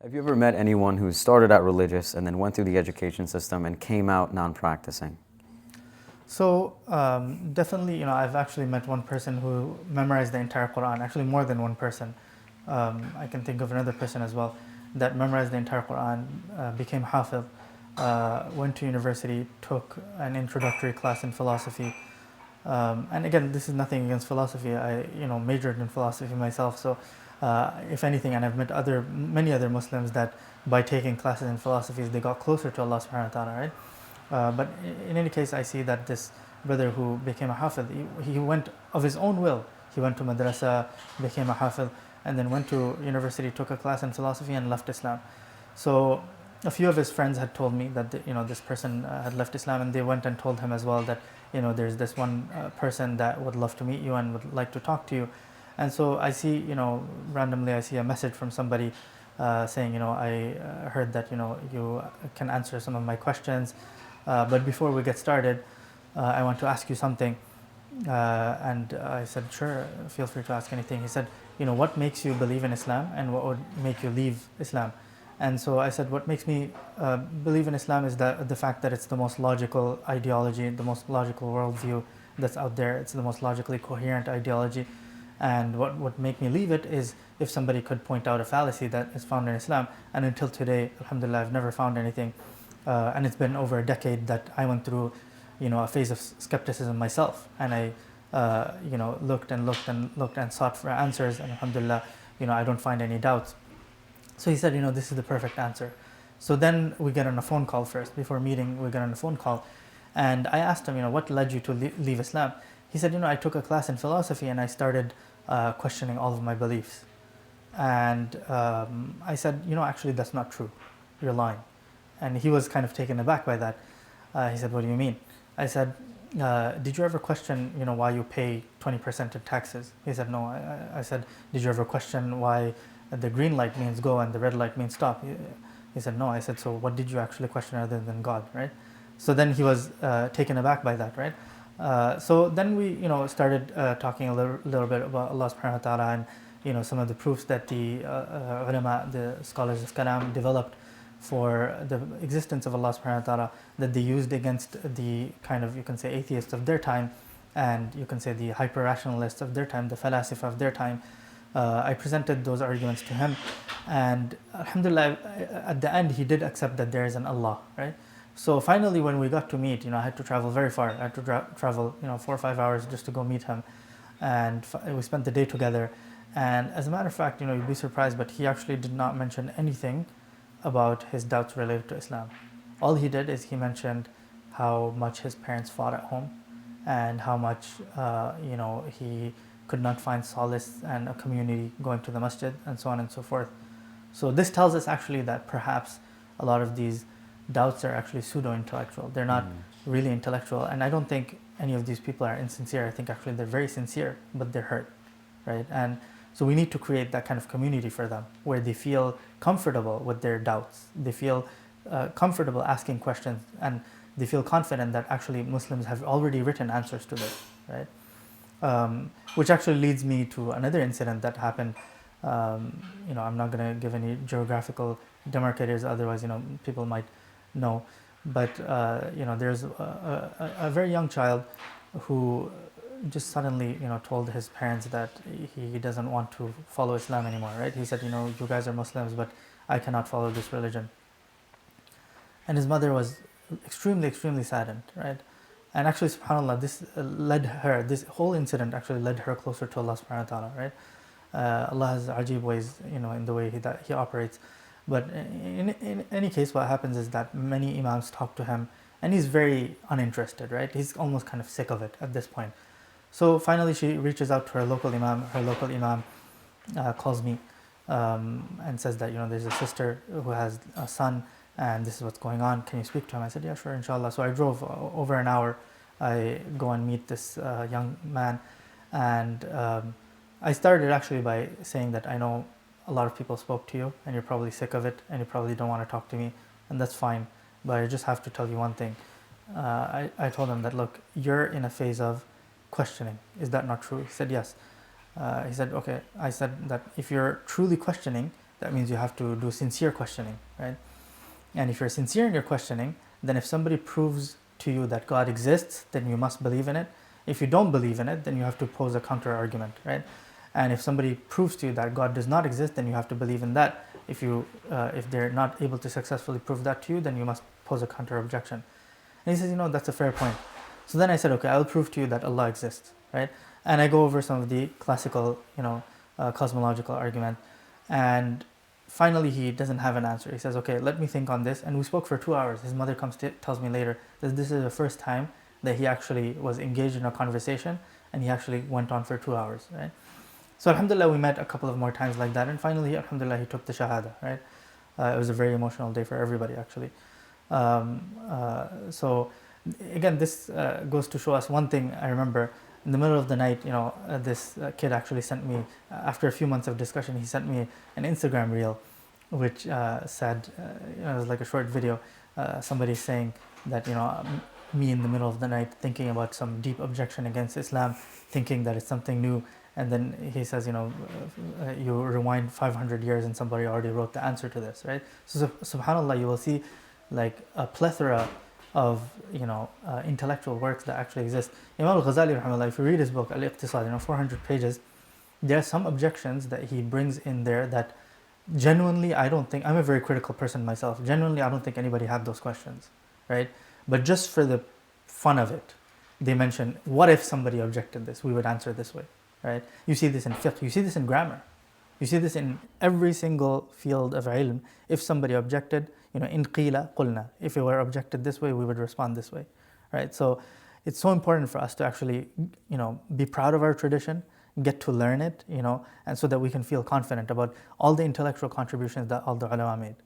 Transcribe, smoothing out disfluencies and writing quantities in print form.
Have you ever met anyone who started out religious and then went through the education system and came out non-practicing? So definitely, I've actually met one person who memorized the entire Quran. Actually, more than one person. I can think of another person as well that memorized the entire Quran, became ḥāfiẓ, went to university, took an introductory class in philosophy. And again, this is nothing against philosophy. I, majored in philosophy myself. So, if anything, and I've met many other Muslims that by taking classes in philosophies, they got closer to Allah Subhanahu wa Taala, right? But in any case, I see that this brother who became a ḥāfiẓ, he went of his own will. He went to madrasa, became a ḥāfiẓ, and then went to university, took a class in philosophy, and left Islam. So a few of his friends had told me that this person had left Islam, and they went and told him as well that there's this one person that would love to meet you and would like to talk to you. And so I see, randomly I see a message from somebody saying, I heard that you can answer some of my questions, but before we get started, I want to ask you something. And I said, sure, feel free to ask anything. He said, what makes you believe in Islam and what would make you leave Islam? And so I said, what makes me believe in Islam is that the fact that it's the most logical ideology, the most logical worldview that's out there. It's the most logically coherent ideology. And what would make me leave it is if somebody could point out a fallacy that is found in Islam. And until today, alhamdulillah, I've never found anything. And it's been over a decade that I went through, a phase of skepticism myself. And I, looked and looked and looked and sought for answers. And alhamdulillah, I don't find any doubts. So he said, this is the perfect answer. So then we get on a phone call first. Before meeting, we get on a phone call. And I asked him, what led you to leave Islam? He said, I took a class in philosophy and I started questioning all of my beliefs. And I said, actually, that's not true. You're lying. And he was kind of taken aback by that. He said, what do you mean? I said, did you ever question, why you pay 20% in taxes? He said, no. I said, did you ever question why the green light means go and the red light means stop? He said, no. I said, so what did you actually question other than God, right? So then he was taken aback by that, right? So then we, started talking a little bit about Allah subhanahu wa ta'ala and, some of the proofs that the ulama, the scholars of Kalam, developed for the existence of Allah subhanahu wa ta'ala that they used against the kind of, you can say, atheists of their time, and you can say the hyper-rationalists of their time, the falasifa of their time. I presented those arguments to him, and alhamdulillah, at the end he did accept that there is an Allah, right? So finally, when we got to meet, I had to travel very far. I had to travel, 4 or 5 hours just to go meet him, and we spent the day together. And as a matter of fact, you'd be surprised, but he actually did not mention anything about his doubts related to Islam. All he did is he mentioned how much his parents fought at home, and how much he could not find solace and a community going to the masjid, and so on and so forth. So this tells us actually that perhaps a lot of these doubts are actually pseudo-intellectual. They're not really intellectual, and I don't think any of these people are insincere. I think actually they're very sincere, but they're hurt, right? And so we need to create that kind of community for them where they feel comfortable with their doubts. They feel comfortable asking questions, and they feel confident that actually Muslims have already written answers to this, right? Which actually leads me to another incident that happened. I'm not going to give any geographical demarcators, otherwise, people might know. But, there's a very young child who just suddenly, told his parents that he doesn't want to follow Islam anymore, right? He said, you guys are Muslims, but I cannot follow this religion. And his mother was extremely, extremely saddened, right? And actually, subhanAllah, this whole incident actually led her closer to Allah subhanahu wa ta'ala, right? Allah has ajib ways, in the way that He operates. But in any case, what happens is that many imams talk to him, and he's very uninterested, right? He's almost kind of sick of it at this point. So finally, she reaches out to her local imam. Her local imam calls me and says that, there's a sister who has a son, and this is what's going on. Can you speak to him? I said, yeah, sure, inshallah. So I drove over an hour. I go and meet this young man, and I started actually by saying that I know a lot of people spoke to you, and you're probably sick of it, and you probably don't want to talk to me, and that's fine. But I just have to tell you one thing. I told him that, look, you're in a phase of questioning. Is that not true? He said, yes. He said, okay. I said that if you're truly questioning, That means you have to do sincere questioning, right? And if you're sincere in your questioning, then if somebody proves to you that God exists, then you must believe in it. If you don't believe in it, then you have to pose a counter argument, right? And if somebody proves to you that God does not exist, then you have to believe in that. If they're not able to successfully prove that to you, then you must pose a counter objection. And he says, that's a fair point. So then I said, okay, I'll prove to you that Allah exists, right? And I go over some of the classical, cosmological argument. And finally, he doesn't have an answer. He says, okay, let me think on this. And we spoke for 2 hours. His mother tells me later that this is the first time that he actually was engaged in a conversation, and he actually went on for 2 hours, right? So alhamdulillah, we met a couple of more times like that. And finally, alhamdulillah, he took the shahada, right? It was a very emotional day for everybody, actually. So again, this goes to show us one thing. I remember in the middle of the night, this kid actually sent me, after a few months of discussion, he sent me an Instagram reel, which said, it was like a short video, somebody saying that, me in the middle of the night thinking about some deep objection against Islam, thinking that it's something new. And then he says, you rewind 500 years and somebody already wrote the answer to this, right? So subhanAllah, you will see like a plethora of intellectual works that actually exist. Imam al-Ghazali rahimahullah, if you read his book Al-Iqtisad, 400 pages, there are some objections that he brings in there that genuinely, I don't think, I'm a very critical person myself, genuinely I don't think anybody had those questions, right? But just for the fun of it, they mention, what if somebody objected this? We would answer this way, right? You see this in fiqh, you see this in grammar, you see this in every single field of ilm. If somebody objected, in qila qulna, if it were objected this way, we would respond this way, right? So it's so important for us to actually, be proud of our tradition, get to learn it, and so that we can feel confident about all the intellectual contributions that all the ulama made.